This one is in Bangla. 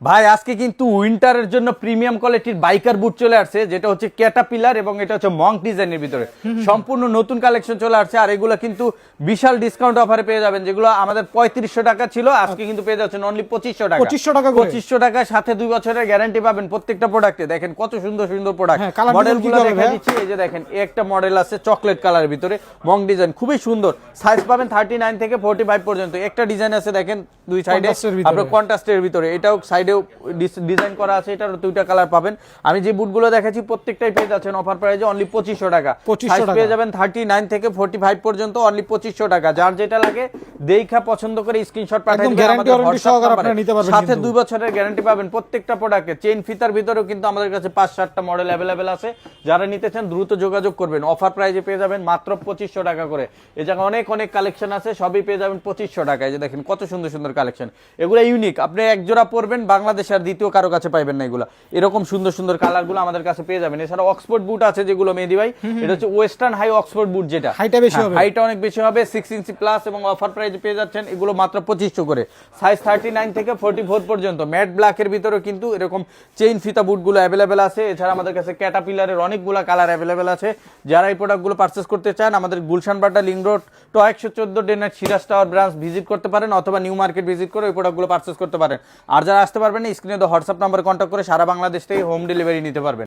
ভাই আজকে কিন্তু উইন্টারের জন্য প্রিমিয়াম কোয়ালিটির বাইকার বুট চলে আসছে, যেটা হচ্ছে ক্যাটাপিলার এবং এটা হচ্ছে মঙ্ক ডিজাইনের ভিতরে সম্পূর্ণ নতুন কালেকশন চলে আসছে। আর এগুলো কিন্তু বিশাল ডিসকাউন্ট অফারে পেয়ে যাবেন, যেগুলো আমাদের 3500 টাকা ছিল, আজকে কিন্তু পেয়ে যাচ্ছেন অনলি 2500 টাকা। 2500 টাকার সাথে 2 বছরের গ্যারান্টি পাবেন প্রত্যেকটা প্রোডাক্টে। দেখেন কত সুন্দর সুন্দর প্রোডাক্ট, মডেলগুলো দেখা দিচ্ছি। এই যে দেখেন একটা মডেল আছে চকলেট কালারের ভিতরে, মঙ্ক ডিজাইন, খুবই সুন্দর। সাইজ পাবেন 39 থেকে 45 পর্যন্ত। একটা ডিজাইন আছে দেখেন দুই সাইডে আপনার কন্ট্রাস্টের ভিতরে, এটাও সাইডেও ডিজাইন করা আছে, এটার দুইটা কালার পাবেন। আমি যে বুটগুলো দেখাচ্ছি প্রত্যেকটাই পেয়ে যাচ্ছেন অফার প্রাইসে অনলি 2500 টাকা। সাইজ পেয়ে যাবেন 39 থেকে 45 পর্যন্ত অনলি 2500 টাকা। যার যেটা লাগে দেখা পছন্দ করে স্ক্রিনশট পাঠিয়ে দিবেন, আমাদের হোয়াটসঅ্যাপ নাম্বারে। সাথে 2 বছরের গ্যারান্টি পাবেন প্রত্যেকটা প্রোডাক্টে। চেইন ফিতার ভিতরেও কিন্তু আমাদের কাছে 5-7টা মডেল अवेलेबल আছে। যারা নিতে চান দ্রুত যোগাযোগ করবেন। অফার প্রাইসে পেয়ে যাবেন মাত্র 2500 টাকা করে। এই জায়গায় অনেক অনেক কালেকশন আছে, সবই পেয়ে যাবেন 2500 টাকায়। এই যে দেখেন কত সুন্দর সুন্দর কালেকশন, এগুলো ইউনিক। আপনি এক জোড়া পরবেন, বাংলাদেশে আর দ্বিতীয় কারো কাছে পাইবেন না এগুলো। এরকম সুন্দর সুন্দর কালারগুলো আমাদের কাছে পেয়ে যাবেন। এছাড়া অক্সফোর্ড বুট আছে যেগুলো মেহেদী ভাই, এটা হচ্ছে ওয়েস্টার্ন হাই অক্সফোর্ড বুট, যেটা হাইটা অনেক বেশি হবে, 6 ইঞ্চি প্লাস, এবং অফার প্রাইসে পেয়ে যাচ্ছেন এগুলো মাত্র 2500 করে। সাইজ 39 থেকে 44 পর্যন্ত। ম্যাট ব্ল্যাকের ভিতরে কিন্তু এরকম চেইন ফিতা বুটগুলো অ্যাভেলেবেল আছে। এছাড়া আমাদের কাছে ক্যাটাপিলারের অনেকগুলো কালার অ্যাভেলেবেল আছে। যারা এই প্রোডাক্টগুলো পারচেস করতে চান আমাদের গুলশান বাড্ডা লিংক রোড ট 114 ডেনার সিরাজ টাওয়ার ব্রাঞ্চ ভিজিট করতে পারেন, অথবা নিউ মার্কেট ভিজিট করে ওই প্রোডাক্টগুলো পারচেস করতে পারেন। আর যারা আসতে পারবেন না, স্ক্রিনে তো হোয়াটসঅ্যাপ নাম্বার কন্ট্যাক্ট করে সারা বাংলাদেশ থেকে হোম ডেলিভারি নিতে পারবেন।